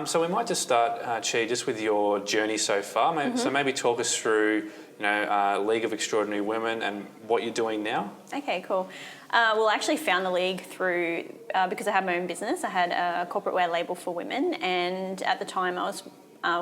So we might just start, Chi, just with your journey so far. So maybe talk us through, League of Extraordinary Women and what you're doing now. Okay, cool. Well, I actually found the League through, because I had my own business. I had a corporate wear label for women, and at the time I was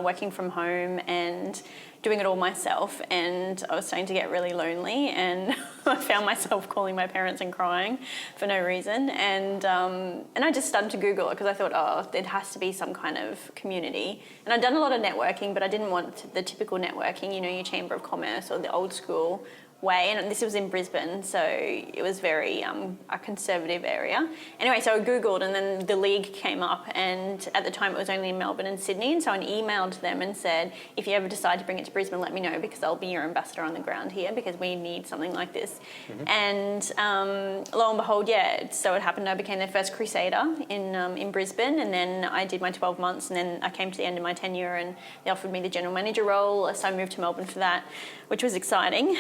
working from home and doing it all myself, and I was starting to get really lonely, and I found myself calling my parents and crying for no reason, and I just started to Google it because I thought, there has to be some kind of community. And I'd done a lot of networking, but I didn't want the typical networking, your Chamber of Commerce or the old school way, and this was in Brisbane, so it was very a conservative area. Anyway, so I Googled, and then the League came up, and at the time it was only in Melbourne and Sydney, and so I emailed them and said, if you ever decide to bring it to Brisbane, let me know, because I'll be your ambassador on the ground here, because we need something like this. And lo and behold, so it happened, I became their first crusader in Brisbane, and then I did my 12 months, and then I came to the end of my tenure, and they offered me the general manager role, so I moved to Melbourne for that, which was exciting.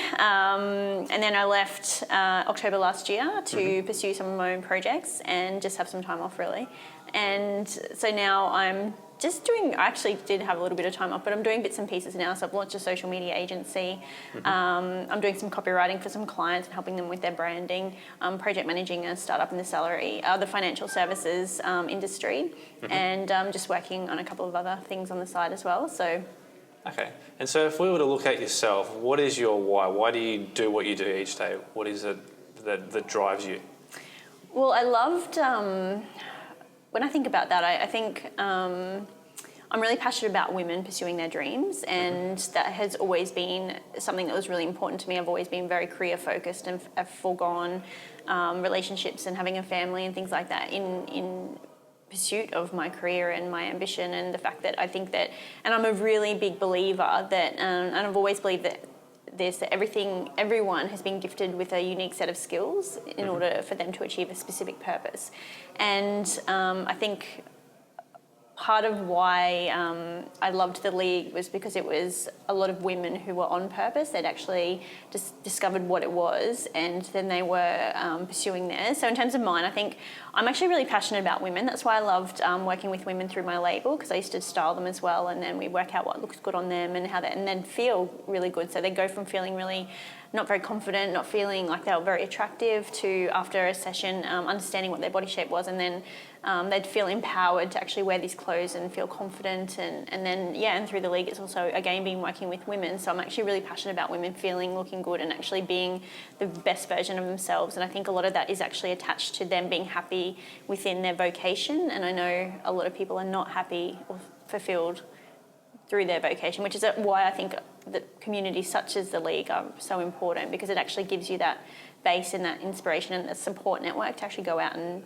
And then I left October last year to pursue some of my own projects and just have some time off, really. And so now I'm just doing, I actually did have a little bit of time off, but I'm doing bits and pieces now. So I've launched a social media agency. I'm doing some copywriting for some clients and helping them with their branding. I'm project managing a startup in the financial services industry, and just working on a couple of other things on the side as well. So. Okay. And so if we were to look at yourself, what is your why? Why do you do what you do each day? What is it that drives you? Well, I loved, when I think about that, I think I'm really passionate about women pursuing their dreams, and that has always been something that was really important to me. I've always been very career focused, and I've foregone relationships and having a family and things like that in pursuit of my career and my ambition, and the fact that I think that, and I'm a really big believer that, and I've always believed that everyone has been gifted with a unique set of skills in order for them to achieve a specific purpose. And I think part of why I loved the League was because it was a lot of women who were on purpose. They'd actually just discovered what it was, and then they were pursuing theirs. So in terms of mine, I think I'm actually really passionate about women. That's why I loved working with women through my label, because I used to style them as well, and then we work out what looks good on them and and then feel really good. So they go from feeling really not very confident, not feeling like they were very attractive, to after a session understanding what their body shape was, and then they'd feel empowered to actually wear these clothes and feel confident, and then and through the League it's also again been working with women. So I'm actually really passionate about women feeling, looking good, and actually being the best version of themselves. And I think a lot of that is actually attached to them being happy within their vocation, and I know a lot of people are not happy or fulfilled through their vocation, which is why I think that communities such as the League are so important, because it actually gives you that base and that inspiration and the support network to actually go out and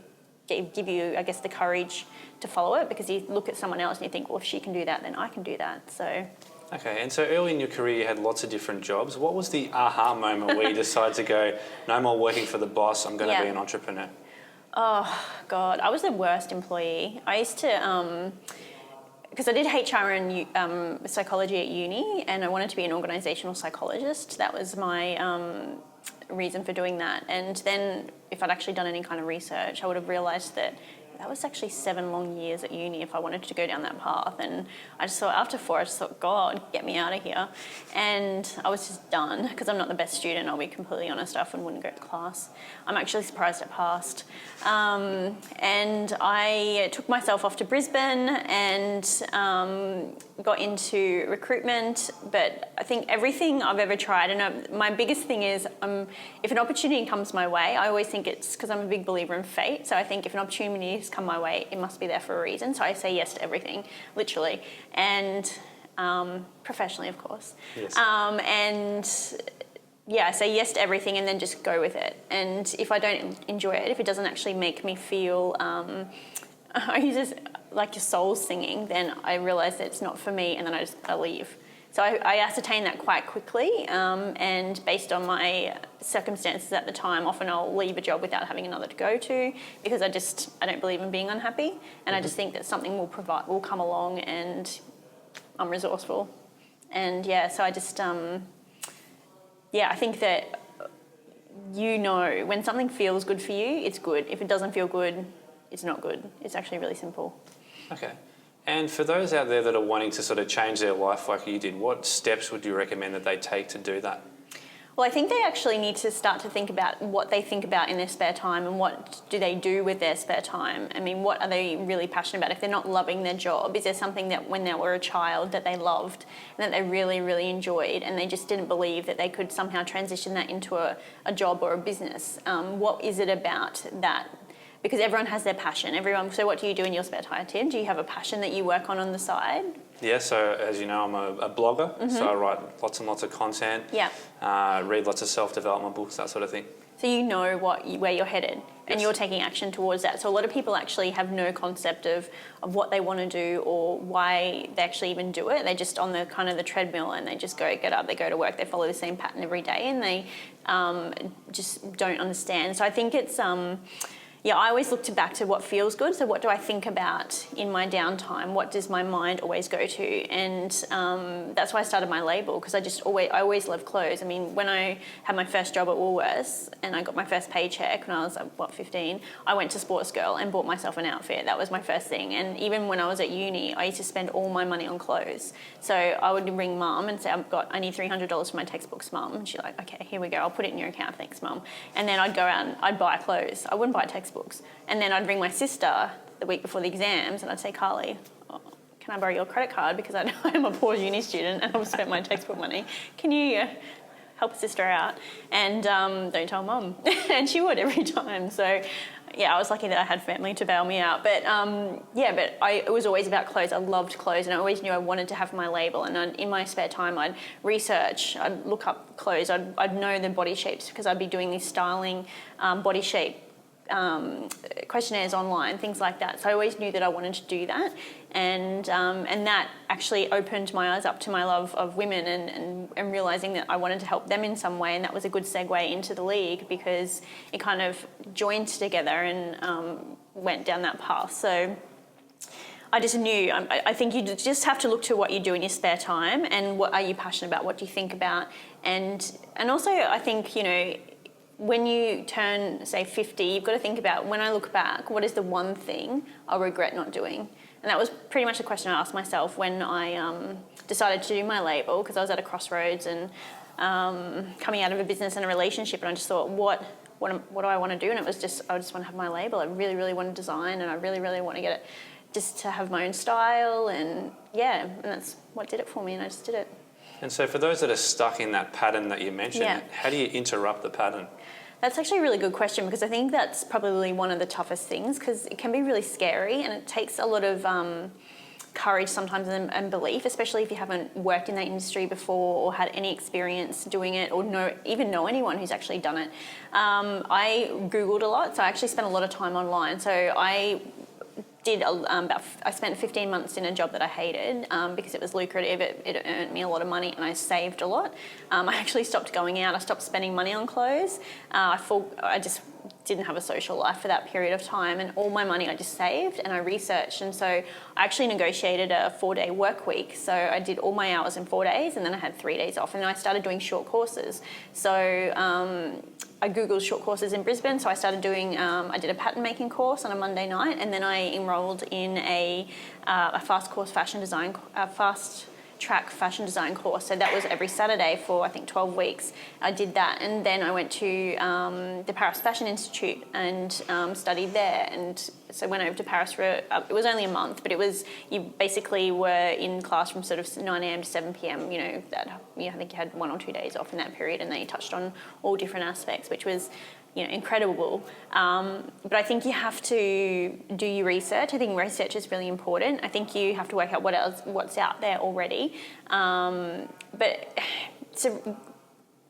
give you, I guess, the courage to follow it, because you look at someone else and you think, well, if she can do that, then I can do that. So. Okay, and so early in your career you had lots of different jobs. What was the aha moment where you decided to go, no more working for the boss, I'm going to be an entrepreneur? Oh, God, I was the worst employee. I used to... because I did HR and psychology at uni, and I wanted to be an organisational psychologist. That was my reason for doing that. And then if I'd actually done any kind of research, I would have realised that was actually 7 long years at uni if I wanted to go down that path. And I just thought, after 4, I just thought, God, get me out of here. And I was just done, because I'm not the best student, I'll be completely honest. I often wouldn't go to class. I'm actually surprised I passed. And I took myself off to Brisbane and got into recruitment. But I think everything I've ever tried, and my biggest thing is, if an opportunity comes my way, I always think it's because I'm a big believer in fate. So I think if an opportunity has come my way, it must be there for a reason. So I say yes to everything, literally. And professionally, of course. Yes. I say yes to everything and then just go with it. And if I don't enjoy it, if it doesn't actually make me feel, I use this like your soul's singing, then I realise that it's not for me, and then I leave. So I ascertained that quite quickly, and based on my circumstances at the time, often I'll leave a job without having another to go to, because I don't believe in being unhappy, and I just think that something will come along, and I'm resourceful. And so I just I think that when something feels good for you, it's good. If it doesn't feel good, it's not good. It's actually really simple. Okay. And for those out there that are wanting to sort of change their life like you did, what steps would you recommend that they take to do that? Well, I think they actually need to start to think about what they think about in their spare time and what do they do with their spare time. I mean, what are they really passionate about? If they're not loving their job, is there something that when they were a child that they loved and that they really, really enjoyed and they just didn't believe that they could somehow transition that into a job or a business? What is it about that? Because everyone has their passion. So what do you do in your spare time, Tim? Do you have a passion that you work on the side? Yeah, so as you know, I'm a blogger, so I write lots and lots of content, read lots of self-development books, that sort of thing. So you know where you're headed and you're taking action towards that. So a lot of people actually have no concept of what they want to do or why they actually even do it. They're just on the kind of the treadmill and they just get up, they go to work, they follow the same pattern every day and they just don't understand. So I think it's... I always look back to what feels good. So what do I think about in my downtime? What does my mind always go to? And that's why I started my label, because I always loved clothes. I mean, when I had my first job at Woolworths and I got my first paycheck when I was, 15, I went to Sports Girl and bought myself an outfit. That was my first thing. And even when I was at uni, I used to spend all my money on clothes. So I would ring Mum and say, I need $300 for my textbooks, Mum. And she's like, okay, here we go. I'll put it in your account. Thanks, Mum. And then I'd go out and I'd buy clothes. I wouldn't buy textbooks. And then I'd ring my sister the week before the exams and I'd say, Carly, can I borrow your credit card because I'm a poor uni student and I've spent my textbook money. Can you help a sister out? And don't tell Mum. And she would every time. So, I was lucky that I had family to bail me out. But, it was always about clothes. I loved clothes and I always knew I wanted to have my label. And in my spare time, I'd research, I'd look up clothes, I'd know the body shapes because I'd be doing these styling body shape questionnaires online, things like that. So I always knew that I wanted to do that, and that actually opened my eyes up to my love of women and realising that I wanted to help them in some way, and that was a good segue into the league because it kind of joined together and went down that path. So I just knew, I think you just have to look to what you do in your spare time and what are you passionate about, what do you think about, and also I think, when you turn, say, 50, you've got to think about, when I look back, what is the one thing I'll regret not doing? And that was pretty much the question I asked myself when I decided to do my label, because I was at a crossroads and coming out of a business and a relationship, and I just thought, what do I want to do? And it was just, I just want to have my label. I really, really want to design, and I really, really want to get it just to have my own style, and that's what did it for me, and I just did it. And so for those that are stuck in that pattern that you mentioned, how do you interrupt the pattern? That's actually a really good question, because I think that's probably one of the toughest things, because it can be really scary and it takes a lot of courage sometimes and belief, especially if you haven't worked in that industry before or had any experience doing it or even know anyone who's actually done it. I Googled a lot, so I actually spent a lot of time online. So I spent 15 months in a job that I hated because it was lucrative, it earned me a lot of money and I saved a lot. I actually stopped going out, I stopped spending money on clothes. I just didn't have a social life for that period of time, and all my money I just saved and I researched, and so I actually negotiated a 4-day work week. So I did all my hours in 4 days and then I had 3 days off, and then I started doing short courses. So I Googled short courses in Brisbane, so I started doing, I did a pattern making course on a Monday night, and then I enrolled in a fast track fashion design course. So that was every Saturday for I think 12 weeks. I did that, and then I went to the Paris Fashion Institute and studied there, and so went over to Paris for it was only a month, but it was, you basically were in class from sort of 9 a.m. to 7 p.m. I think you had 1 or 2 days off in that period, and then you touched on all different aspects, which was incredible. But I think you have to do your research. I think research is really important. I think you have to work out what's out there already. But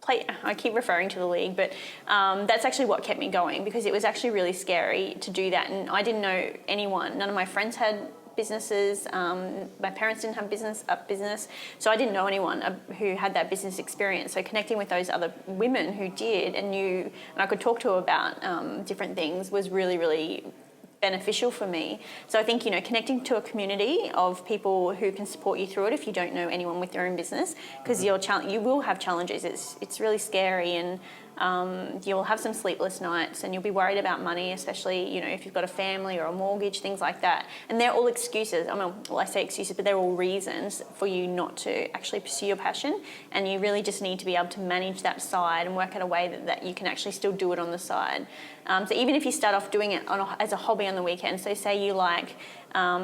I keep referring to the league, but that's actually what kept me going, because it was actually really scary to do that, and I didn't know anyone. None of my friends had businesses. My parents didn't have business, so I didn't know anyone who had that business experience. So connecting with those other women who did and knew, and I could talk to about different things, was really, really beneficial for me. So I think connecting to a community of people who can support you through it if you don't know anyone with their own business, because you will have challenges. It's really scary, and You'll have some sleepless nights, and you'll be worried about money, especially, you know, if you've got a family or a mortgage, things like that. And they're all excuses. I mean, well, I say excuses, but they're all reasons for you not to actually pursue your passion. And you really just need to be able to manage that side and work out a way that you can actually still do it on the side. So even if you start off doing it as a hobby on the weekend, so say you like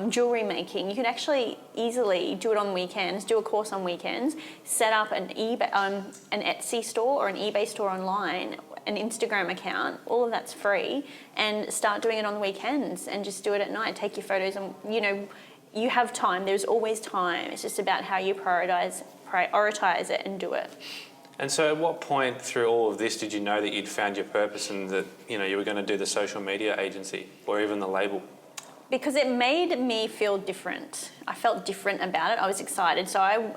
jewellery making, you can actually easily do it on weekends, do a course on weekends, set up an Etsy store or an eBay store online, an Instagram account, all of that's free, and start doing it on the weekends and just do it at night. Take your photos and, you know, you have time. There's always time. It's just about how you prioritize it and do it. And so at what point through all of this did you know that you'd found your purpose and that, you know, you were going to do the social media agency or even the label? Because it made me feel different. I felt different about it. I was excited. So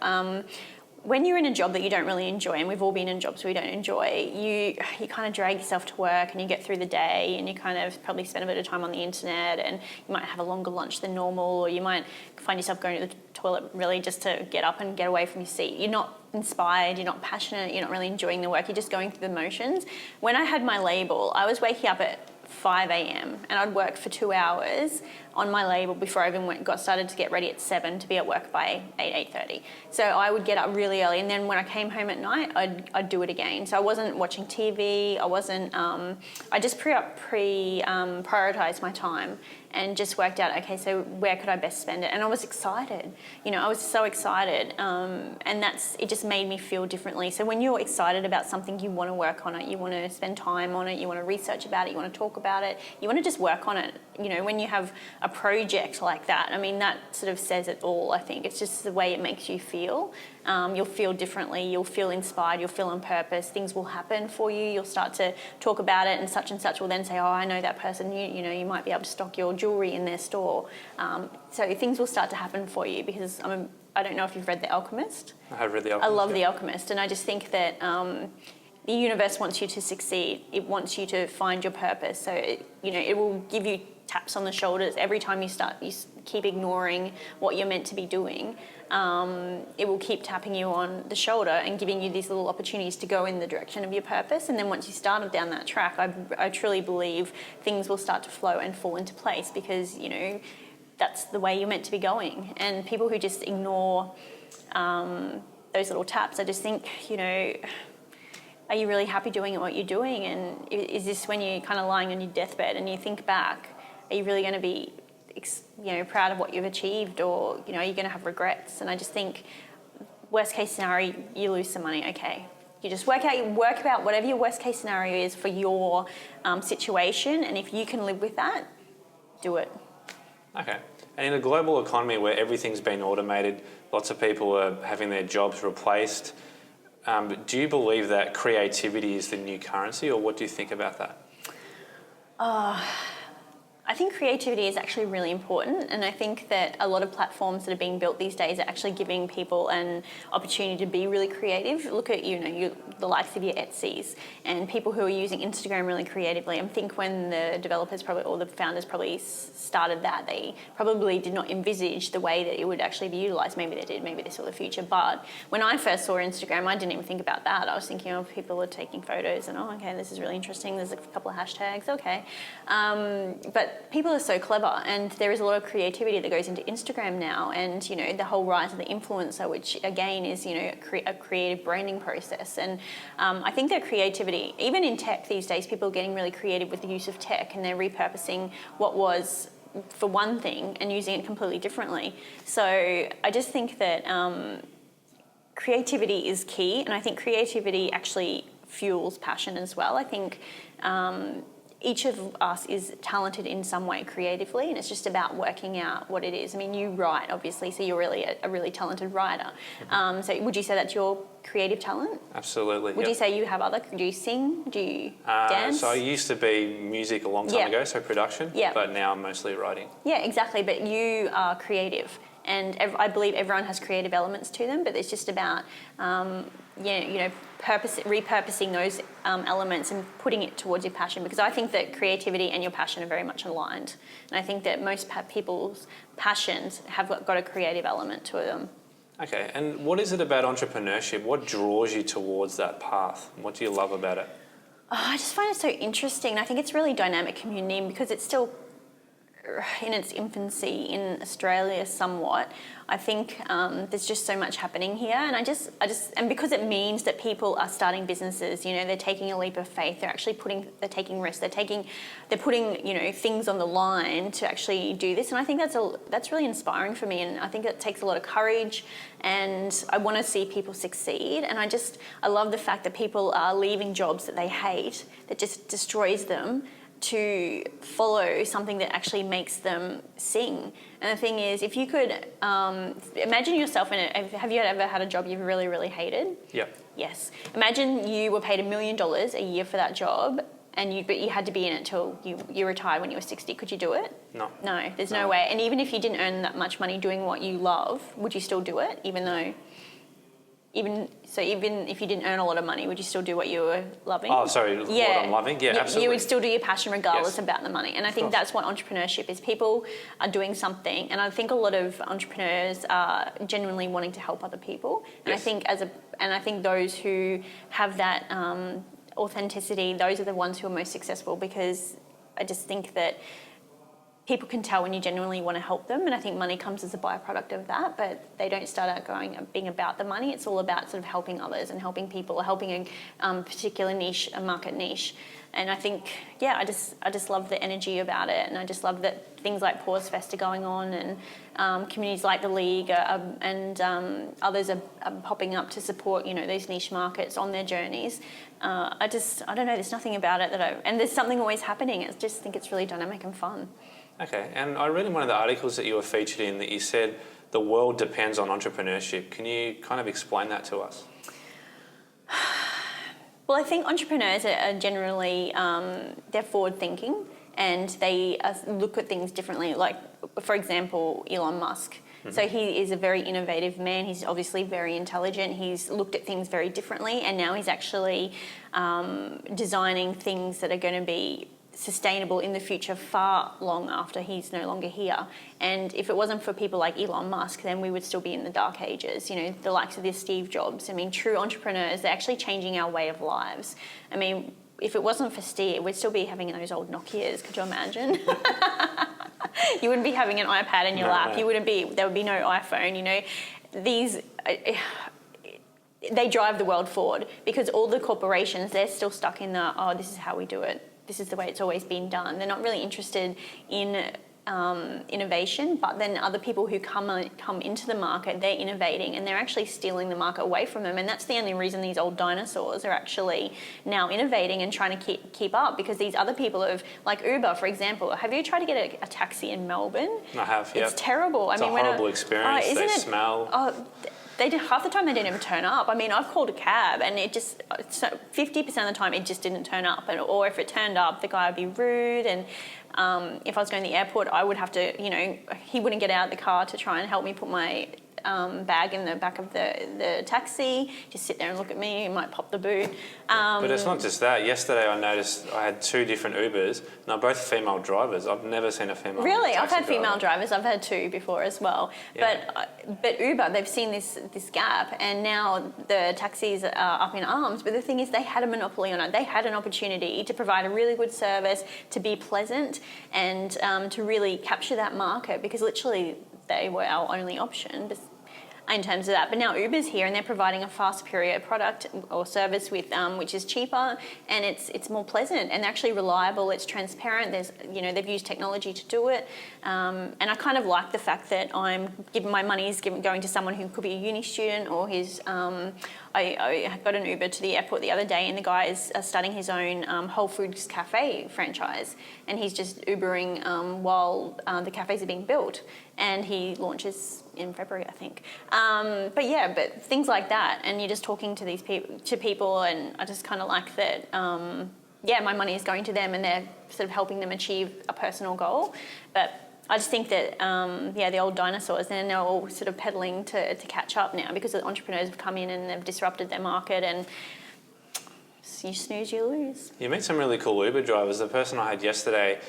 when you're in a job that you don't really enjoy, and we've all been in jobs we don't enjoy, you kind of drag yourself to work and you get through the day and you kind of probably spend a bit of time on the internet, and you might have a longer lunch than normal, or you might find yourself going to the toilet really just to get up and get away from your seat. You're not inspired, you're not passionate, you're not really enjoying the work, you're just going through the motions. When I had my label, I was waking up at 5 a.m. and I'd work for 2 hours on my label before I even got started to get ready at 7 to be at work by 8:30. So I would get up really early, and then when I came home at night, I'd do it again. So I wasn't watching TV, I just prioritized my time and just worked out, okay, so where could I best spend it? And I was excited. You know, I was so excited. And it just made me feel differently. So when you're excited about something, you want to work on it, you want to spend time on it, you want to research about it, you want to talk about it, you want to just work on it. You know, when you have a project like that, I mean, that sort of says it all, I think. It's just the way it makes you feel. You'll feel differently, you'll feel inspired, you'll feel on purpose, things will happen for you, you'll start to talk about it, and such will then say, oh, I know that person, you know, you might be able to stock your jewellery in their store. So things will start to happen for you, because I don't know if you've read The Alchemist. I have read The Alchemist. I love The Alchemist, and I just think that the universe wants you to succeed. It wants you to find your purpose. So, it will give you taps on the shoulders every time you keep ignoring what you're meant to be doing. It will keep tapping you on the shoulder and giving you these little opportunities to go in the direction of your purpose. And then once you started down that track, I truly believe things will start to flow and fall into place, because, you know, that's the way you're meant to be going. And people who just ignore those little taps, I just think, you know, are you really happy doing what you're doing? And is this when you're kind of lying on your deathbed and you think back, are you really going to be, you know, proud of what you've achieved, or, you know, are you going to have regrets? And I just think, worst case scenario, you lose some money. Okay, you just work out whatever your worst case scenario is for your situation, and if you can live with that, do it. Okay. And in a global economy where everything's been automated, lots of people are having their jobs replaced, do you believe that creativity is the new currency, or what do you think about that? I think creativity is actually really important, and I think that a lot of platforms that are being built these days are actually giving people an opportunity to be really creative. Look at, you know, the likes of your Etsy's and people who are using Instagram really creatively. I think when the developers or the founders probably started that, they probably did not envisage the way that it would actually be utilised. Maybe they did, maybe they saw the future. But when I first saw Instagram, I didn't even think about that. I was thinking, oh, people are taking photos and, oh, okay, this is really interesting. There's a couple of hashtags, okay. But people are so clever, and there is a lot of creativity that goes into Instagram now, and, you know, the whole rise of the influencer, which again is, you know, a creative branding process. And I think that creativity, even in tech these days, people are getting really creative with the use of tech, and they're repurposing what was for one thing and using it completely differently. So I just think that creativity is key, and I think creativity actually fuels passion as well. I think each of us is talented in some way creatively, and it's just about working out what it is. I mean, you write, obviously, so you're really a really talented writer. So would you say that's your creative talent? Absolutely. Would you say you have do you sing? Do you dance? So I used to be music a long time ago, so production, but now I'm mostly writing. Yeah, exactly, but you are creative. And I believe everyone has creative elements to them, but it's just about repurposing those elements and putting it towards your passion. Because I think that creativity and your passion are very much aligned, and I think that most people's passions have got a creative element to them. Okay, and what is it about entrepreneurship? What draws you towards that path? What do you love about it? I just find it so interesting. I think it's a really dynamic community because it's still in its infancy in Australia somewhat. I think there's just so much happening here, and I just, and because it means that people are starting businesses, they're taking a leap of faith. They're actually they're taking risks. They're putting, things on the line to actually do this, and I think that's really inspiring for me. And I think it takes a lot of courage, and I want to see people succeed. And I love the fact that people are leaving jobs that they hate, that just destroys them, to follow something that actually makes them sing. And the thing is, if you could imagine yourself have you ever had a job you've really, really hated? Yep. Yes. Imagine you were paid $1 million a year for that job, but you had to be in it till you retired when you were 60. Could you do it? No. No, there's no way. And even if you didn't earn that much money doing what you love, would you still do it? Even if you didn't earn a lot of money, would you still do what you were loving? Oh, sorry, what I'm loving? Yeah, absolutely. You would still do your passion regardless Yes. about the money. And I think that's what entrepreneurship is. People are doing something, and I think a lot of entrepreneurs are genuinely wanting to help other people. And Yes. I think those who have that authenticity, those are the ones who are most successful, because I just think that people can tell when you genuinely want to help them, and I think money comes as a byproduct of that, but they don't start out being about the money. It's all about sort of helping others and helping people, or helping a particular niche, a market niche. And I think, I just love the energy about it, and I just love that things like Pause Fest are going on, and communities like the League and others are popping up to support, these niche markets on their journeys. I don't know, there's nothing about it and there's something always happening. I just think it's really dynamic and fun. Okay, and I read in one of the articles that you were featured in that you said the world depends on entrepreneurship. Can you kind of explain that to us? Well, I think entrepreneurs are generally, they're forward-thinking, and they look at things differently. Like, for example, Elon Musk. Mm-hmm. So he is a very innovative man. He's obviously very intelligent. He's looked at things very differently, and now he's actually designing things that are going to be sustainable in the future, far long after he's no longer here. And if it wasn't for people like Elon Musk, then we would still be in the dark ages. The likes of this Steve Jobs. I mean, true entrepreneurs, they're actually changing our way of lives. I mean, if it wasn't for Steve, we'd still be having those old Nokias. Could you imagine? You wouldn't be having an iPad in your lap. No. There would be no iPhone. These they drive the world forward, because all the corporations, they're still stuck in this is how we do it. This is the way it's always been done. They're not really interested in innovation, but then other people who come into the market, they're innovating, and they're actually stealing the market away from them. And that's the only reason these old dinosaurs are actually now innovating and trying to keep up, because these other people like Uber, for example. Have you tried to get a taxi in Melbourne? I have, yeah. It's terrible. It's a horrible experience. They smell. Half the time they don't even turn up. I mean, I've called a cab, and 50% of the time it just didn't turn up. Or if it turned up, the guy would be rude. And if I was going to the airport, I would have to, he wouldn't get out of the car to try and help me put my bag in the back of the taxi. Just sit there and look at me. He might pop the boot. But it's not just that. Yesterday I noticed I had 2 different Ubers, and they're both female drivers. I've never seen a female Really? taxi I've had female driver. drivers. I've had 2 before as well. Yeah. But Uber, they've seen this gap, and now the taxis are up in arms. But the thing is, they had a monopoly on it. They had an opportunity to provide a really good service, to be pleasant, and to really capture that market, because literally they were our only option in terms of that. But now Uber's here, and they're providing a far superior product or service with which is cheaper, and it's more pleasant, and they're actually reliable. It's transparent. They've used technology to do it, and I kind of like the fact that my money is going to someone who could be a uni student, or his. I got an Uber to the airport the other day, and the guy is starting his own Whole Foods cafe franchise, and he's just Ubering while the cafes are being built, and he launches in February, I think. But things like that, and you're just talking to these people, and I just kind of like that. My money is going to them, and they're sort of helping them achieve a personal goal, but. I just think that, the old dinosaurs, and they're all sort of pedaling to catch up now, because the entrepreneurs have come in and they've disrupted their market, and you snooze, you lose. You meet some really cool Uber drivers. The person I had yesterday,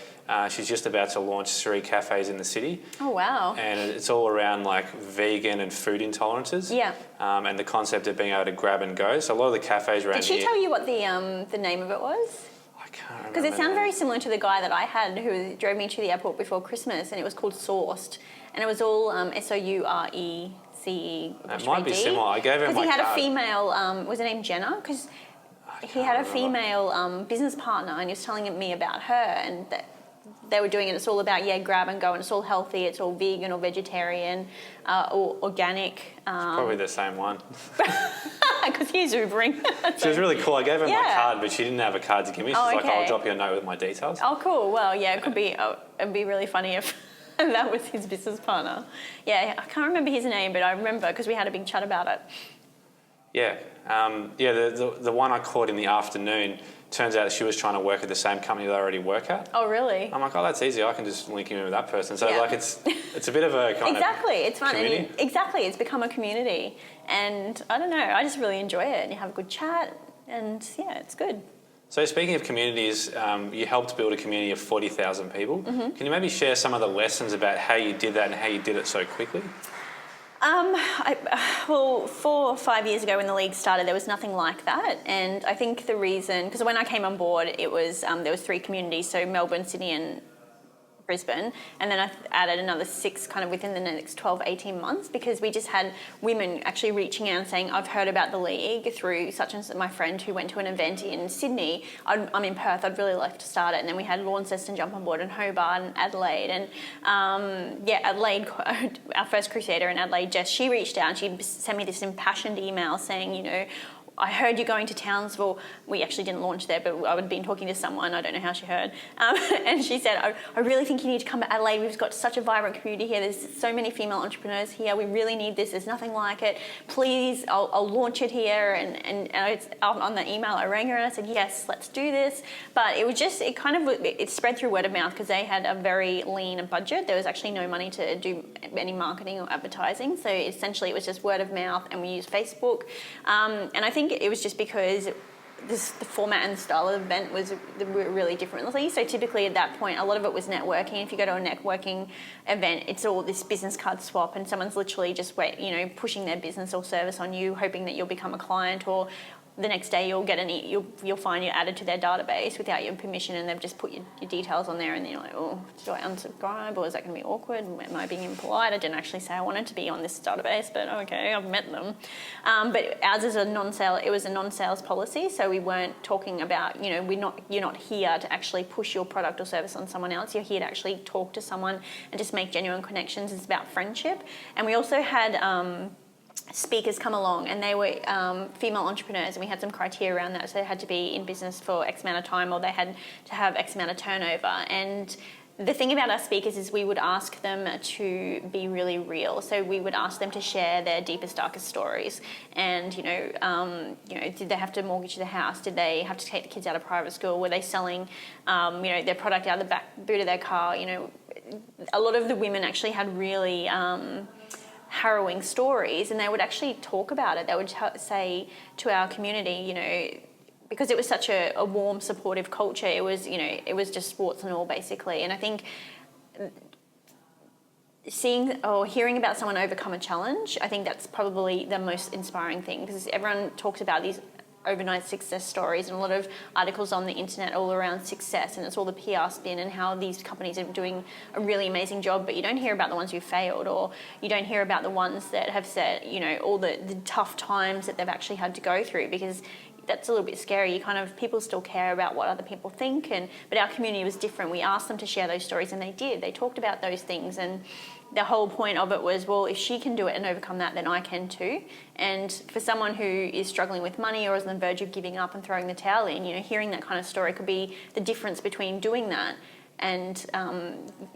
she's just about to launch 3 cafes in the city. Oh, wow. And it's all around like vegan and food intolerances. Yeah. And the concept of being able to grab and go. So a lot of the cafes around here... Did she tell you what the name of it was? I can't remember. Because it sounded very similar to the guy that I had who drove me to the airport before Christmas, and it was called Sourced. And it was all Sourece. It might be similar. I gave him my card. Because he had a female, was her name Jenna? Because he had a female business partner, and he was telling me about her, and that they were doing it. It's all about, grab and go, and it's all healthy. It's all vegan or vegetarian or organic. Probably the same one. Because he's Ubering. She was really cool. I gave her my card, but she didn't have a card to give me. She's like, I'll drop you a note with my details. Oh, cool. Well, yeah, it could be, it'd be really funny if that was his business partner. Yeah, I can't remember his name, but I remember because we had a big chat about it. Yeah. The one I caught in the afternoon, turns out she was trying to work at the same company that I already work at. Oh, really? I'm like, that's easy. I can just link him in with that person. So like it's a bit of a kind exactly. It's fun. community. Exactly. It's become a community. And I don't know, I just really enjoy it. And you have a good chat and it's good. So speaking of communities, you helped build a community of 40,000 people. Mm-hmm. Can you maybe share some of the lessons about how you did that and how you did it so quickly? Well, 4 or 5 years ago when the league started, there was nothing like that. And I think the reason, because when I came on board, it was there was 3 communities, so Melbourne, Sydney and Brisbane, and then I added another 6 kind of within the next 12, 18 months, because we just had women actually reaching out and saying, I've heard about the league through such and such, my friend who went to an event in Sydney. I'm in Perth, I'd really like to start it. And then we had Launceston jump on board, and Hobart and Adelaide. And Adelaide, our first crusader in Adelaide, Jess, she reached out and she sent me this impassioned email saying, I heard you're going to Townsville. We actually didn't launch there, but I had been talking to someone. I don't know how she heard. And she said, I really think you need to come to Adelaide. We've got such a vibrant community here. There's so many female entrepreneurs here. We really need this. There's nothing like it. Please, I'll launch it here. And it's on the email, I rang her and I said, yes, let's do this. But it was just, it spread through word of mouth because they had a very lean budget. There was actually no money to do any marketing or advertising. So essentially it was just word of mouth, and we used Facebook. And I think it was just because the format and the style of the event was really differently. So typically at that point, a lot of it was networking. If you go to a networking event, it's all this business card swap, and someone's literally just pushing their business or service on you, hoping that you'll become a client, or the next day you'll get you'll find you're added to their database without your permission, and they've just put your details on there, and then you're like, oh, do I unsubscribe, or is that going to be awkward? Am I being impolite? I didn't actually say I wanted to be on this database, but okay, I've met them. But ours is it was a non-sales policy, so we weren't talking about, you're not here to actually push your product or service on someone else. You're here to actually talk to someone and just make genuine connections. It's about friendship. And we also had speakers come along, and they were female entrepreneurs, and we had some criteria around that. So they had to be in business for X amount of time, or they had to have X amount of turnover. And the thing about our speakers is we would ask them to be really real. So we would ask them to share their deepest, darkest stories. And, did they have to mortgage their house? Did they have to take the kids out of private school? Were they selling, their product out of the back boot of their car? A lot of the women actually had really harrowing stories, and they would actually talk about it. They would say to our community, because it was such a warm, supportive culture, it was just warts and all basically. And I think seeing or hearing about someone overcome a challenge, I think that's probably the most inspiring thing, because everyone talks about these overnight success stories and a lot of articles on the internet all around success, and it's all the PR spin and how these companies are doing a really amazing job, but you don't hear about the ones who failed, or you don't hear about the ones that have said, all the tough times that they've actually had to go through, because that's a little bit scary. People still care about what other people think, but our community was different. We asked them to share those stories, and they did. They talked about those things, and the whole point of it was, well, if she can do it and overcome that, then I can too. And for someone who is struggling with money or is on the verge of giving up and throwing the towel in, hearing that kind of story could be the difference between doing that and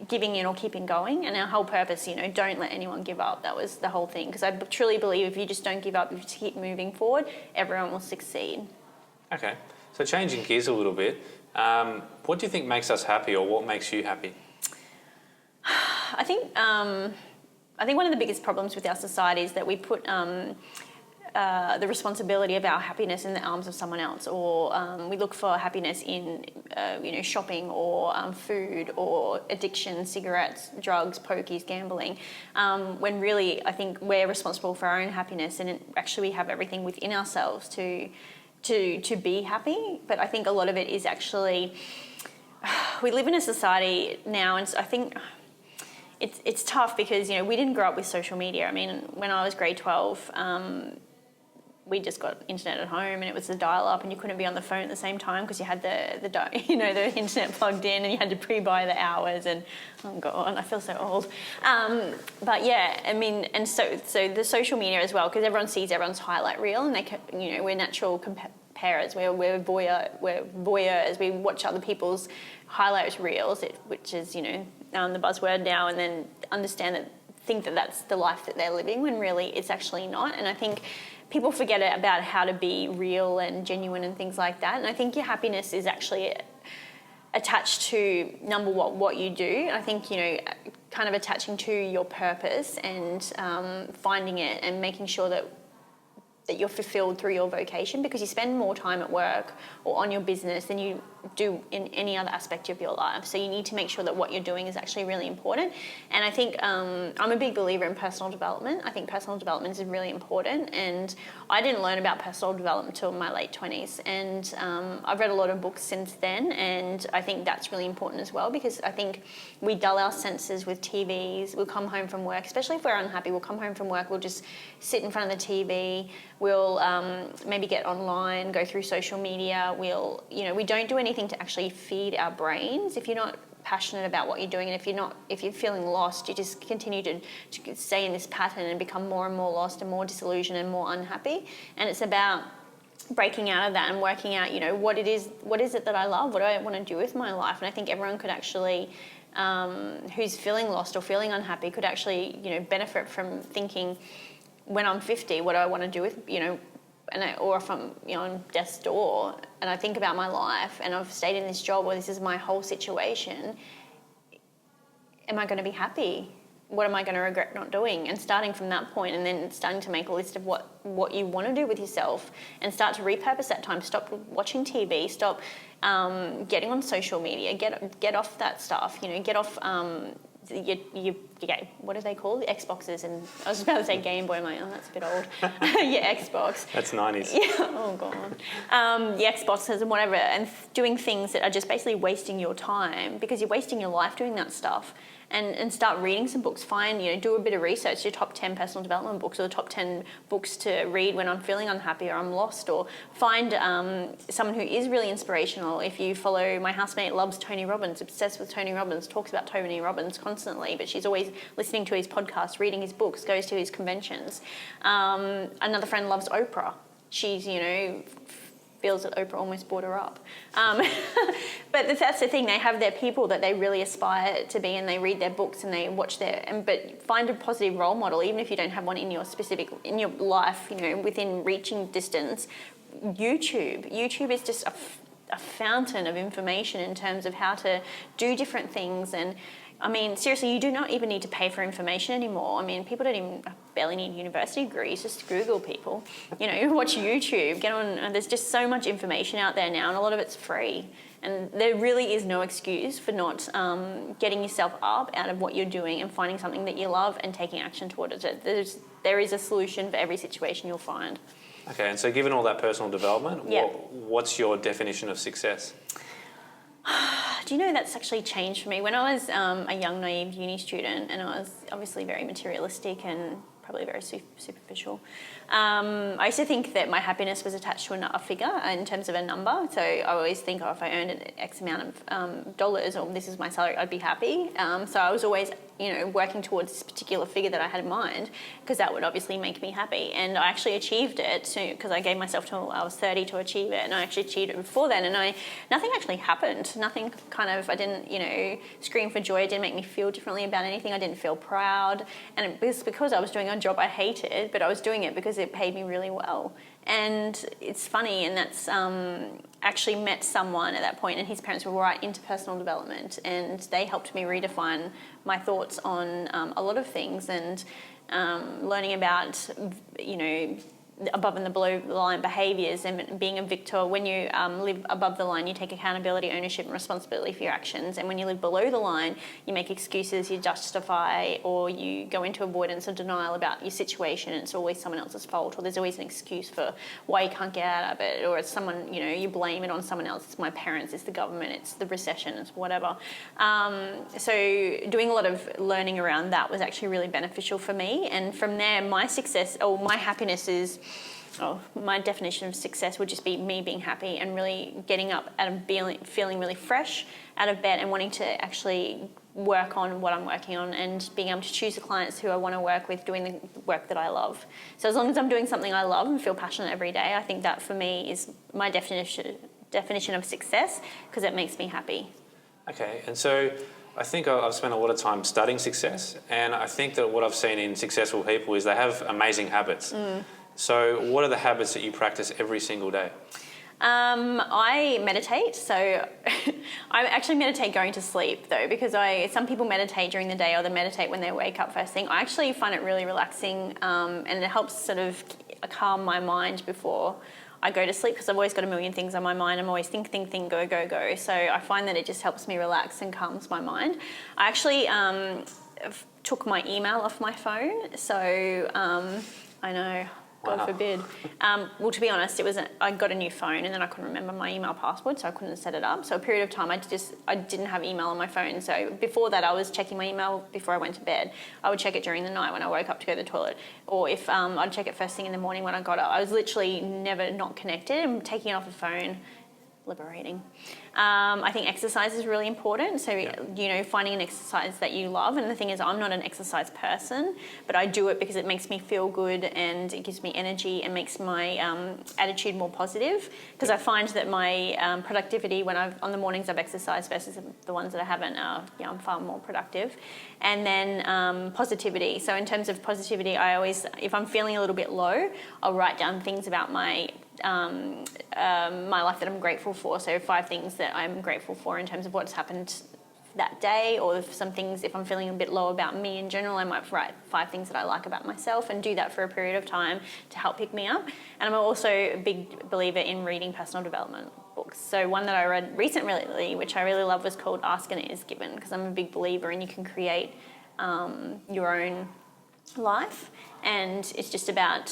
giving in or keeping going. And our whole purpose, don't let anyone give up. That was the whole thing. Because I truly believe if you just don't give up, you just keep moving forward, everyone will succeed. Okay. So changing gears a little bit, what do you think makes us happy, or what makes you happy? I think one of the biggest problems with our society is that we put the responsibility of our happiness in the arms of someone else, or we look for happiness in shopping or food or addiction, cigarettes, drugs, pokies, gambling, when really I think we're responsible for our own happiness, and actually we have everything within ourselves to be happy. But I think a lot of it is actually, we live in a society now, and I think it's tough because we didn't grow up with social media. I mean, when I was grade 12, we just got internet at home, and it was the dial-up, and you couldn't be on the phone at the same time because you had the internet plugged in, and you had to pre-buy the hours. And oh god, I feel so old. But yeah, I mean, and so the social media as well, because everyone sees everyone's highlight reel, and we're natural comparers. We're voyeurs. We watch other people's highlight reels, which is the buzzword now, and then think that that's the life that they're living, when really it's actually not. And I think people forget about how to be real and genuine and things like that. And I think your happiness is actually attached to what you do. I think kind of attaching to your purpose and finding it and making sure that you're fulfilled through your vocation, because you spend more time at work or on your business than you do in any other aspect of your life. So you need to make sure that what you're doing is actually really important. And I think I'm a big believer in personal development. I think personal development is really important, and I didn't learn about personal development until my late 20s. And I've read a lot of books since then, and I think that's really important as well, because I think we dull our senses with TVs. We'll come home from work, especially if we're unhappy, we'll come home from work, we'll just sit in front of the TV, we'll maybe get online, go through social media, we don't do anything to actually feed our brains. If you're not passionate about what you're doing, and if you're feeling lost, you just continue to stay in this pattern and become more and more lost and more disillusioned and more unhappy. And it's about breaking out of that and working out, what it is that I love, what do I want to do with my life. And I think everyone could actually, who's feeling lost or feeling unhappy, could actually, benefit from thinking, when I'm 50, what do I want to do with, or if I'm on death's door and I think about my life and I've stayed in this job, or this is my whole situation, am I going to be happy? What am I going to regret not doing? And starting from that point, and then starting to make a list of what you want to do with yourself, and start to repurpose that time. Stop watching TV, stop getting on social media, get off that stuff, get off what are they called? The Xboxes, and I was about to say Game Boy. I'm like, oh, that's a bit old. Yeah, Xbox. That's 90s. Yeah. Oh god. The Xboxes and whatever, and doing things that are just basically wasting your time, because you're wasting your life doing that stuff. And start reading some books. Do a bit of research, your top 10 personal development books, or the top 10 books to read when I'm feeling unhappy or I'm lost, or find someone who is really inspirational. If you follow, my housemate loves Tony Robbins, obsessed with Tony Robbins, talks about Tony Robbins constantly, but she's always listening to his podcasts, reading his books, goes to his conventions. Another friend loves Oprah. She's, feels that Oprah almost brought her up. But that's the thing, they have their people that they really aspire to be, and they read their books and they watch but find a positive role model, even if you don't have one in your life, within reaching distance. YouTube is just a fountain of information in terms of how to do different things. And I mean, seriously, you do not even need to pay for information anymore. I mean, people barely need university degrees. Just Google people, watch YouTube, get on. There's just so much information out there now, and a lot of it's free. And there really is no excuse for not getting yourself up out of what you're doing and finding something that you love and taking action towards it. There is a solution for every situation you'll find. Okay, and so given all that personal development, what's your definition of success? Do you know that's actually changed for me? When I was a young, naive uni student, and I was obviously very materialistic and probably very superficial, I used to think that my happiness was attached to a figure in terms of a number. So I always think, if I earned an X amount of dollars, or this is my salary, I'd be happy. So I was always working towards this particular figure that I had in mind, because that would obviously make me happy. And I actually achieved it because I gave myself till I was 30 to achieve it, and I actually achieved it before then. And nothing actually happened. Nothing I didn't, scream for joy. It didn't make me feel differently about anything. I didn't feel proud. And it was because I was doing a job I hated, but I was doing it because it paid me really well. And it's funny, and that's actually met someone at that point, and his parents were right into personal development, and they helped me redefine my thoughts on a lot of things, and learning about above and the below the line behaviours and being a victor. When you live above the line, you take accountability, ownership and responsibility for your actions. And when you live below the line, you make excuses, you justify, or you go into avoidance or denial about your situation. And it's always someone else's fault, or there's always an excuse for why you can't get out of it, or it's someone, you blame it on someone else. It's my parents, it's the government, it's the recession, it's whatever. So doing a lot of learning around that was actually really beneficial for me. And from there, my success, or my happiness is, my definition of success would just be me being happy and really getting up and feeling really fresh out of bed and wanting to actually work on what I'm working on and being able to choose the clients who I want to work with, doing the work that I love. So as long as I'm doing something I love and feel passionate every day, I think that for me is my definition of success, because it makes me happy. Okay, and so I think I've spent a lot of time studying success, and I think that what I've seen in successful people is they have amazing habits. So what are the habits that you practice every single day? I meditate. So I actually meditate going to sleep though, because some people meditate during the day or they meditate when they wake up first thing. I actually find it really relaxing, and it helps sort of calm my mind before I go to sleep, because I've always got a million things on my mind. I'm always think, go, go, go. So I find that it just helps me relax and calms my mind. I actually took my email off my phone. So I know, God forbid. Well, to be honest, I got a new phone and then I couldn't remember my email password, so I couldn't set it up. So a period of time, I didn't have email on my phone. So before that, I was checking my email before I went to bed. I would check it during the night when I woke up to go to the toilet, or if I'd check it first thing in the morning when I got up. I was literally never not connected, and taking it off the phone, liberating. I think exercise is really important. So, finding an exercise that you love. And the thing is, I'm not an exercise person, but I do it because it makes me feel good and it gives me energy and makes my attitude more positive. Because I find that my productivity on the mornings I've exercised versus the ones that I haven't, I'm far more productive. And then positivity. So in terms of positivity, I always, if I'm feeling a little bit low, I'll write down things about my life that I'm grateful for. So 5 things that I'm grateful for in terms of what's happened that day, or some things, if I'm feeling a bit low about me in general, I might write 5 things that I like about myself and do that for a period of time to help pick me up. And I'm also a big believer in reading personal development books. So one that I read recently, which I really love, was called Ask and It Is Given, because I'm a big believer and you can create your own life. And it's just about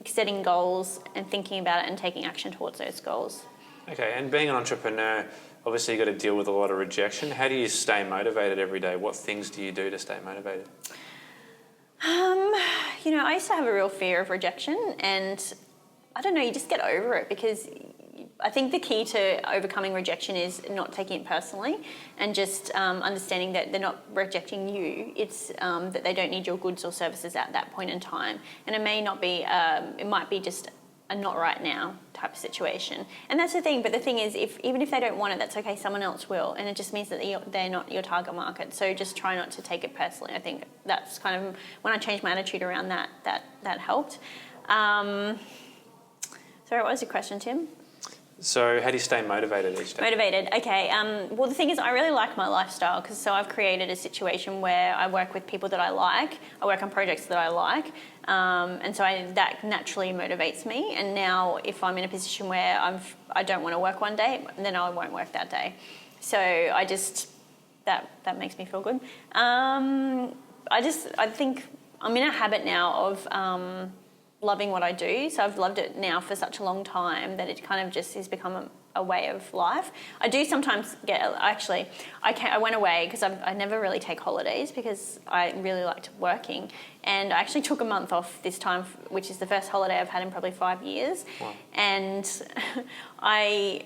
setting goals and thinking about it and taking action towards those goals. Okay, and being an entrepreneur, obviously you've got to deal with a lot of rejection. How do you stay motivated every day? What things do you do to stay motivated? I used to have a real fear of rejection, and I don't know, you just get over it, because I think the key to overcoming rejection is not taking it personally and just understanding that they're not rejecting you. It's that they don't need your goods or services at that point in time. And it may not be, it might be just a not right now type of situation. And that's the thing. But the thing is, even if they don't want it, that's okay. Someone else will. And it just means that they're not your target market. So just try not to take it personally. I think that's kind of, when I changed my attitude around that helped. Sorry, what was your question, Tim? So how do you stay motivated each day? Motivated, okay. Well, the thing is, I really like my lifestyle, so I've created a situation where I work with people that I like, I work on projects that I like, and so that naturally motivates me. And now if I'm in a position where I don't want to work one day, then I won't work that day. So I just, that makes me feel good. I think I'm in a habit now of loving what I do. So I've loved it now for such a long time that it kind of just has become a way of life. I do sometimes I went away because I never really take holidays because I really liked working. And I actually took a month off this time, which is the first holiday I've had in probably 5 years. Wow. And I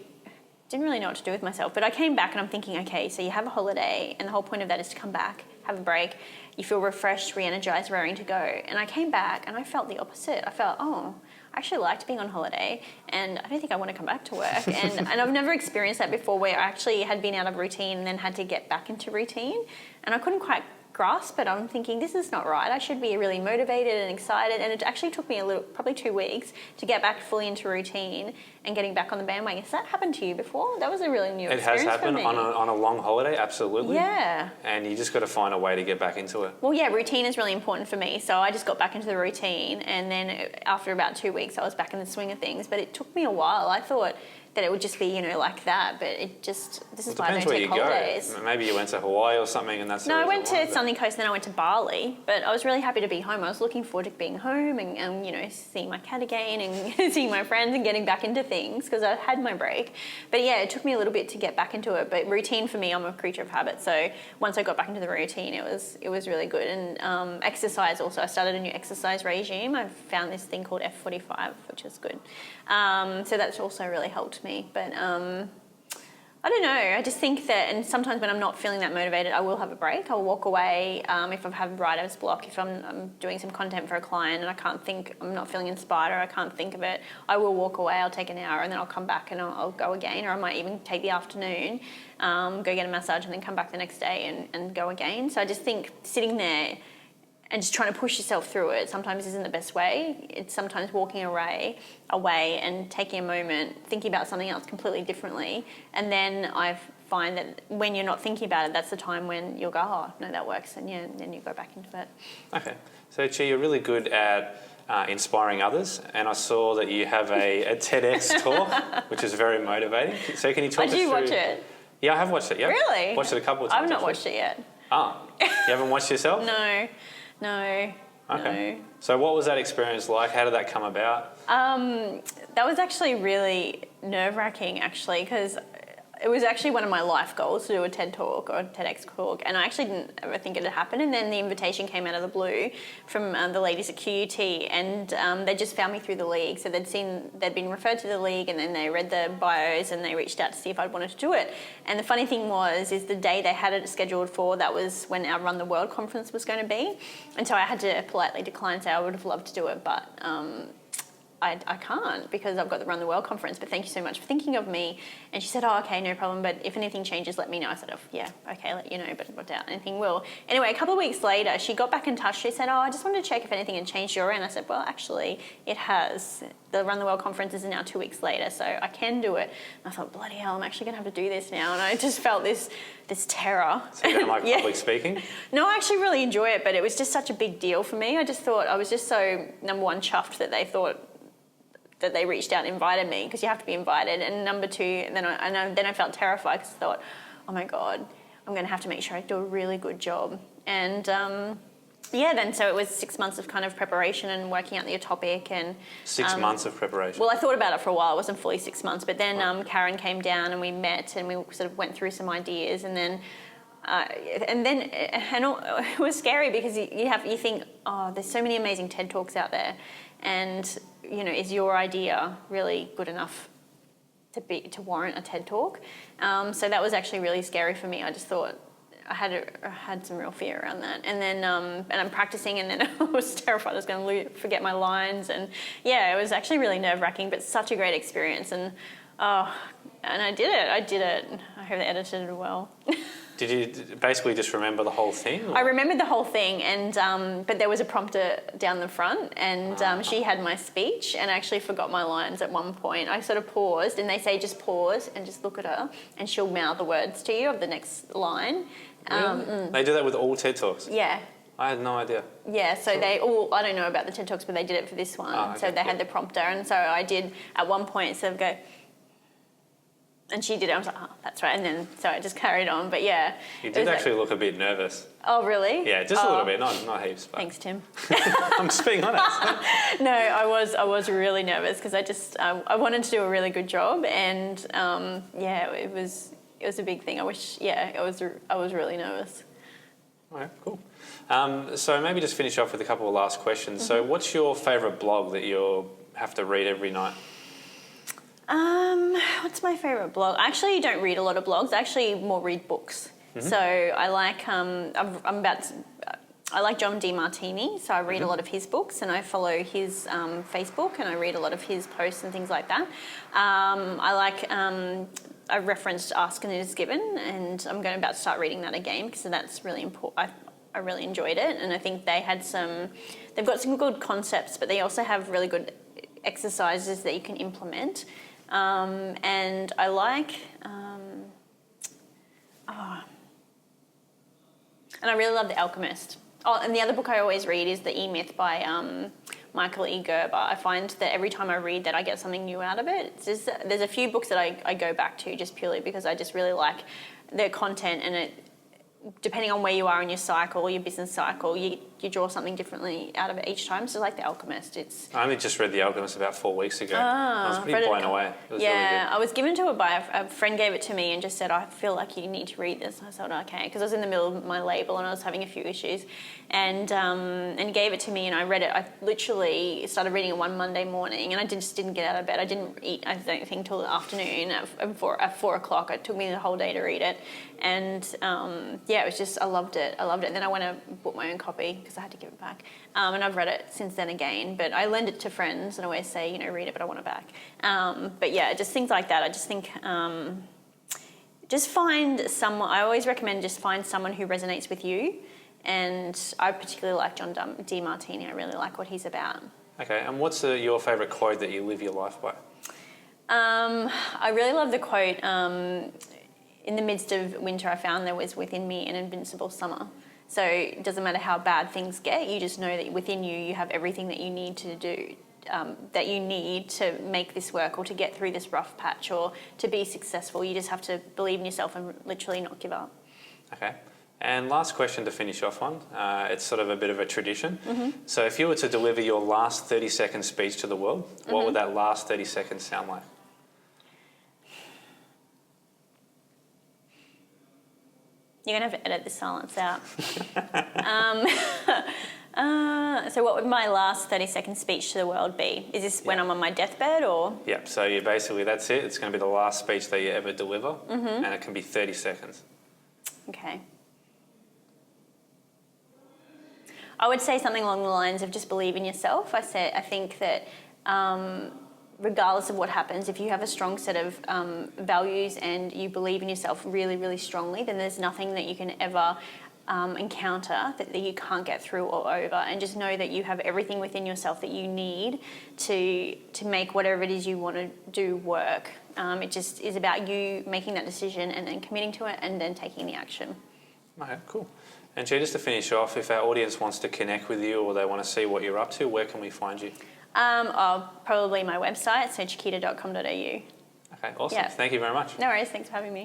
didn't really know what to do with myself. But I came back and I'm thinking, okay, so you have a holiday and the whole point of that is to come back, have a break. You feel refreshed, re-energized, raring to go. And I came back and I felt the opposite. I felt, I actually liked being on holiday and I don't think I want to come back to work. And I've never experienced that before, where I actually had been out of routine and then had to get back into routine. And I couldn't quite grasp it. I'm thinking, this is not right. I should be really motivated and excited. And it actually took me probably 2 weeks to get back fully into routine and getting back on the bandwagon. Has that happened to you before? That was a really new experience for me. It has happened on a long holiday, absolutely. Yeah. And you just got to find a way to get back into it. Well, yeah, routine is really important for me. So I just got back into the routine, and then after about 2 weeks, I was back in the swing of things. But it took me a while. I thought that it would just be, like that, but this is why I don't take holidays. Go. Maybe you went to Hawaii or something, and that's no. I went to Sunny Coast, and then I went to Bali. But I was really happy to be home. I was looking forward to being home and seeing my cat again and seeing my friends and getting back into things because I had my break. But yeah, it took me a little bit to get back into it. But routine for me, I'm a creature of habit. So once I got back into the routine, it was really good. And exercise also. I started a new exercise regime. I found this thing called F45, which is good. So that's also really helped me. But I don't know. I just think that, and sometimes when I'm not feeling that motivated, I will have a break. I'll walk away if I have writer's block, if I'm doing some content for a client and I'm not feeling inspired or I can't think of it, I will walk away. I'll take an hour and then I'll come back and I'll go again, or I might even take the afternoon, go get a massage and then come back the next day and go again. So I just think sitting there and just trying to push yourself through it sometimes isn't the best way. It's sometimes walking away and taking a moment, thinking about something else completely differently. And then I find that when you're not thinking about it, that's the time when you'll go, oh, no, that works. And then you go back into it. Okay. So, Chi, you're really good at inspiring others. And I saw that you have a TEDx Talk, which is very motivating. So can you talk us through... Did you watch it? Yeah, I have watched it, yeah. Really? Watched it a couple of times. I've not watched it yet. Ah, you haven't watched it yourself? No. Okay. So what was that experience like? How did that come about? That was actually really nerve-wracking, actually, because it was actually one of my life goals to do a TED Talk or a TEDx Talk, and I actually didn't ever think it would happen. And then the invitation came out of the blue from the ladies at QUT, and they just found me through the league. So they'd been referred to the league, and then they read the bios, and they reached out to see if I'd wanted to do it. And the funny thing is the day they had it scheduled for, that was when our Run the World conference was going to be, and so I had to politely decline. So I would have loved to do it, but I can't because I've got the Run the World conference, but thank you so much for thinking of me. And she said, oh, okay, no problem, but if anything changes, let me know. I said, oh, yeah, okay, let you know, but I doubt anything will. Anyway, a couple of weeks later, she got back in touch. She said, oh, I just wanted to check if anything had changed your end. I said, well, actually, it has. The Run the World conference is now 2 weeks later, so I can do it. And I thought, bloody hell, I'm actually going to have to do this now. And I just felt this terror. So you don't like public speaking? No, I actually really enjoy it, but it was just such a big deal for me. I just thought, I was just so, number one, chuffed that they thought that they reached out and invited me, because you have to be invited. And number two, then I felt terrified because I thought, oh my God, I'm going to have to make sure I do a really good job. And then so it was 6 months of kind of preparation and working out the topic. And 6 months of preparation? Well, I thought about it for a while. It wasn't fully 6 months. But then Karen came down and we met and we sort of went through some ideas. And then it was scary because you think, oh, there's so many amazing TED Talks out there. And, is your idea really good enough to warrant a TED Talk? So that was actually really scary for me. I just thought I had some real fear around that. And then and I'm practicing, and then I was terrified I was going to forget my lines. And yeah, it was actually really nerve-wracking, but such a great experience. And I did it. I hope they edited it well. Did you basically just remember the whole thing? Or? I remembered the whole thing, and but there was a prompter down the front, and she had my speech, and I actually forgot my lines at one point. I sort of paused, and they say just pause and just look at her, and she'll mouth the words to you of the next line. Really? They do that with all TED Talks? Yeah. I had no idea. Yeah, so I don't know about the TED Talks, but they did it for this one. Oh, okay. So they had the prompter, and so I did at one point sort of go, and she did it. I was like, oh, that's right. And then, so I just carried on. But yeah. You did actually look a bit nervous. Oh, really? Yeah, just a little bit, not heaps. But. Thanks, Tim. I'm just being honest. No, I was really nervous because I wanted to do a really good job, and it was a big thing. I was really nervous. All right, cool. So maybe just finish off with a couple of last questions. Mm-hmm. So what's your favourite blog that you have to read every night? What's my favourite blog? I actually don't read a lot of blogs. I actually more read books. Mm-hmm. So I like I like John DeMartini, so I read a lot of his books, and I follow his Facebook, and I read a lot of his posts and things like that. I referenced Ask and It Is Given, and I'm about to start reading that again because that's really important. I I really enjoyed it, and I think they've got some good concepts, but they also have really good exercises that you can implement. And I like, and I really love The Alchemist. Oh, and the other book I always read is The E-Myth by Michael E. Gerber. I find that every time I read that, I get something new out of it. There's a few books that I go back to just purely because I just really like their content, and depending on where you are in your cycle, your business cycle, you draw something differently out of it each time. So like The Alchemist, I only just read The Alchemist about 4 weeks ago. I was pretty blown away. It was really good. I was given to it by a friend, gave it to me and just said, I feel like you need to read this. I said, okay, because I was in the middle of my label and I was having a few issues, and gave it to me, and I read it. I literally started reading it one Monday morning, and I just didn't get out of bed. I didn't eat, I don't think, till the afternoon at 4 o'clock. It took me the whole day to read it, and it was just, I loved it. And then I went and bought my own copy because I had to give it back. And I've read it since then again, but I lend it to friends and I always say, read it, but I want it back. But yeah, just things like that. I just think, just find someone, I always recommend just find someone who resonates with you. And I particularly like John DeMartini. I really like what he's about. Okay, and what's your favourite quote that you live your life by? I really love the quote, in the midst of winter, I found there was within me an invincible summer. So it doesn't matter how bad things get, you just know that within you have everything that you need to do, that you need to make this work or to get through this rough patch or to be successful. You just have to believe in yourself and literally not give up. Okay. And last question to finish off on. It's sort of a bit of a tradition. Mm-hmm. So if you were to deliver your last 30-second speech to the world, what would that last 30 seconds sound like? You're going to have to edit this silence out. So what would my last 30-second speech to the world be? Is this when I'm on my deathbed or? Yeah, so you basically, that's it. It's going to be the last speech that you ever deliver, and it can be 30 seconds. Okay. I would say something along the lines of just believe in yourself. I think that regardless of what happens, if you have a strong set of values and you believe in yourself really, really strongly, then there's nothing that you can ever encounter that you can't get through or over. And just know that you have everything within yourself that you need to make whatever it is you want to do work. It just is about you making that decision and then committing to it and then taking the action. Okay, cool. And G, just to finish off, if our audience wants to connect with you or they want to see what you're up to, where can we find you? Probably my website, so chiquita.com.au. Okay, awesome. Yeah. Thank you very much. No worries. Thanks for having me.